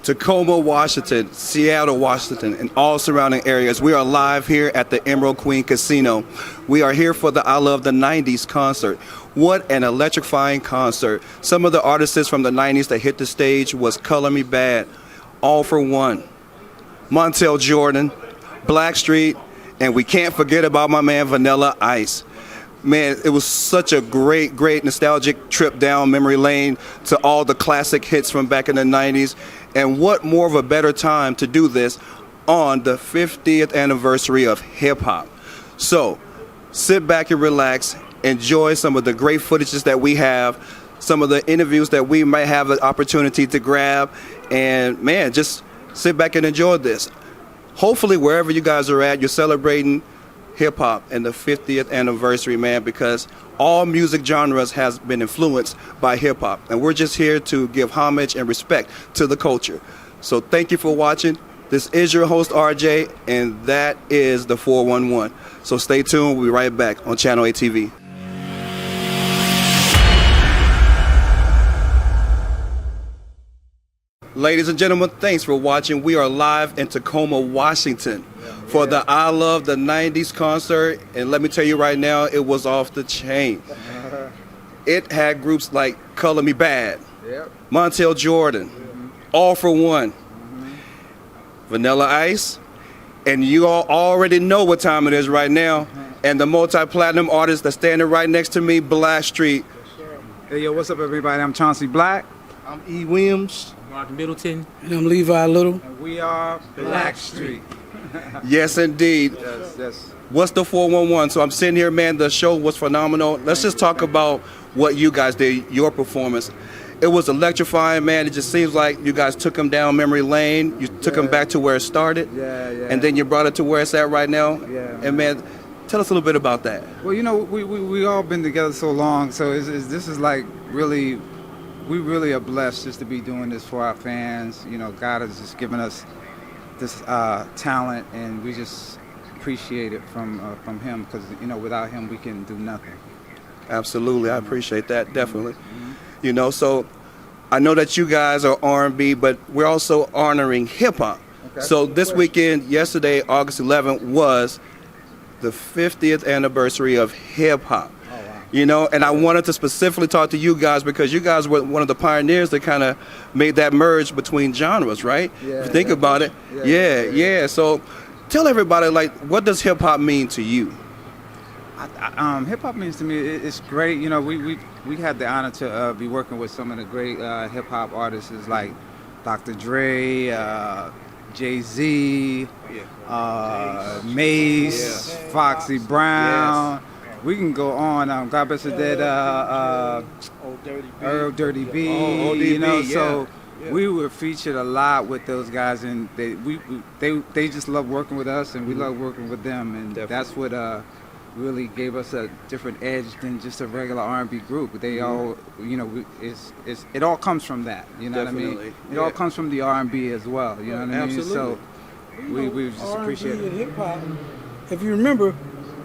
Tacoma, Washington, Seattle, Washington, and all surrounding areas. We are live here at the Emerald Queen Casino. We are here for the I Love the 90s concert. What an electrifying concert. Some of the artists from the 90s that hit the stage was Color Me Bad, All for One, Montel Jordan, BlackStreet, and we can't forget about my man Vanilla Ice. Man, it was such a great nostalgic trip down memory lane to all the classic hits from back in the 90s. And what more of a better time to do this on the 50th anniversary of hip-hop. So sit back and relax, enjoy some of the great footages that we have, some of the interviews that we might have the opportunity to grab, and man, just sit back and enjoy this. Hopefully wherever you guys are at, you're celebrating hip-hop and the 50th anniversary, man, because all music genres has been influenced by hip-hop, and we're just here to give homage and respect to the culture. So thank you for watching. This is your host RJ, and that is the 411. So stay tuned. We'll be right back on Channel 8 TV. Ladies and gentlemen, thanks for watching. We are live in Tacoma, Washington for the I Love the 90s concert. And let me tell you right now, it was off the chain. It had groups like Color Me Bad, Montel Jordan, All for One, Vanilla Ice, and you all already know what time it is right now. And the multi-platinum artist that's standing right next to me, BlackStreet. Hey, yo, what's up, everybody? I'm Chauncey Black. I'm E. Williams. Mark Middleton. And I'm Levi Little. And we are BlackStreet. Yes, indeed. Yes. What's the 411? So I'm sitting here, man, the show was phenomenal. Let's just talk about what you guys did, your performance. It was electrifying, man. It just seems like you guys took them down memory lane. You took them back to where it started. And then you brought it to where it's at right now. And man, tell us a little bit about that. Well, you know, we all been together so long, so this is like really, we really are blessed just to be doing this for our fans. You know, God has just given us this talent, and we just appreciate it from Him, because, you know, without Him we can do nothing. Absolutely, I appreciate that, definitely. You know, so I know that you guys are R&B, but we're also honoring hip-hop. So this weekend, yesterday, August 11th, was the 50th anniversary of hip-hop. You know, and I wanted to specifically talk to you guys because you guys were one of the pioneers that kind of made that merge between genres, right? If you think about it. Yeah. So tell everybody, like, what does hip hop mean to you? Hip hop means to me, it's great. You know, we had the honor to be working with some of the great hip hop artists like Dr. Dre, Jay-Z, Mace, Foxy Brown. We can go on. God bless the dead. Earl Dirty B. You know, so we were featured a lot with those guys, and they just love working with us, and we love working with them, and that's what really gave us a different edge than just a regular R&B group. They all, you know, it all comes from that. You know what I mean? It all comes from the R&B as well. You know what I mean? So we just appreciate it. Hip hop. If you remember,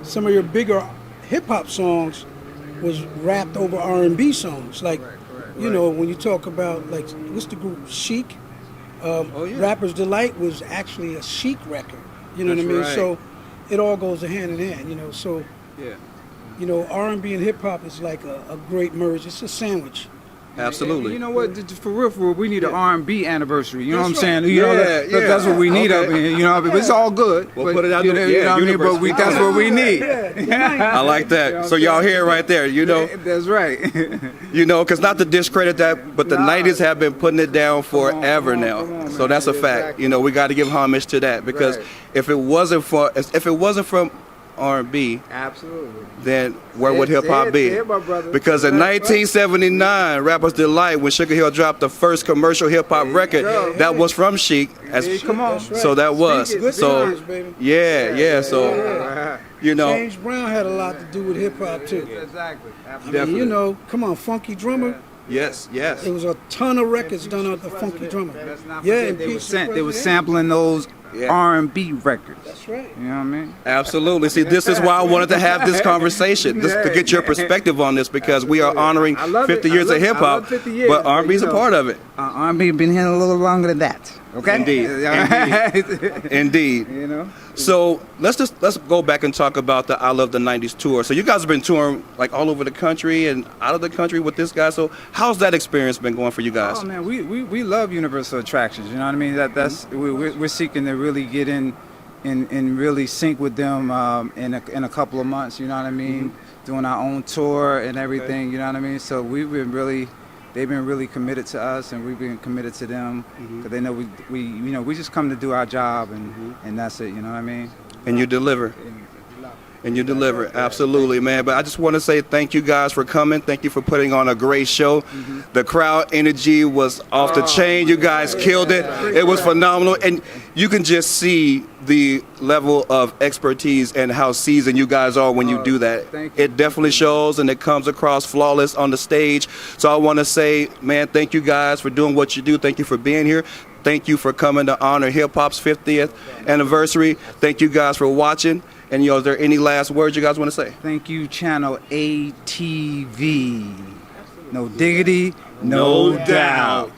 some of your bigger hip-hop songs was rapped over R&B songs, like you know, when you talk about, like, what's the group, Chic? Rapper's Delight was actually a Chic record, you know what I mean? So it all goes hand in hand, you know. So you know, R&B and hip-hop is like a great merge. It's a sandwich. Absolutely. And you know what? For real, we need an R&B anniversary. You know what I'm saying? You know, that's what we need up here. You know, but it's all good. We'll put it out there. You know what I mean? But that's what we need. I like that. So y'all hear right there, you know. That's right. You know, because not to discredit that, but the 90s have been putting it down forever now. So that's a fact. You know, we got to give homage to that, because if it wasn't from R&B, absolutely, then where would hip hop be? Because in 1979, Rapper's Delight, when Sugar Hill dropped the first commercial hip hop record, that was from Chic. Come on, so that was so. So you know, James Brown had a lot to do with hip hop too. Exactly. I mean, you know, come on, Funky Drummer. Yes. There was a ton of records done out the Funky Drummer. They were sampling those R&B records. That's right. You know what I mean? Absolutely. See, this is why I wanted to have this conversation, to get your perspective on this, because we are honoring 50 years of hip hop, but R&B is a part of it. R&B been here a little longer than that. Okay. Indeed. You know. So let's go back and talk about the I Love the 90's tour. So you guys have been touring like all over the country and out of the country with this guy. So how's that experience been going for you guys? Oh man, we love universal attractions. You know what I mean? That's we're seeking to really get in really sync with them in a couple of months. You know what I mean? Doing our own tour and everything. You know what I mean? So they've been really committed to us, and we've been committed to them because they know we just come to do our job, and that's it. You know what I mean? And you deliver. And you deliver, absolutely, man. But I just want to say thank you guys for coming. Thank you for putting on a great show. The crowd energy was off the chain. You guys killed it. It was phenomenal. And you can just see the level of expertise and how seasoned you guys are when you do that. It definitely shows, and it comes across flawless on the stage. So I want to say, man, thank you guys for doing what you do. Thank you for being here. Thank you for coming to honor hip hop's 50th anniversary. Thank you guys for watching. And is there any last words you guys want to say? Thank you, Channel ATV. No diggity, no doubt.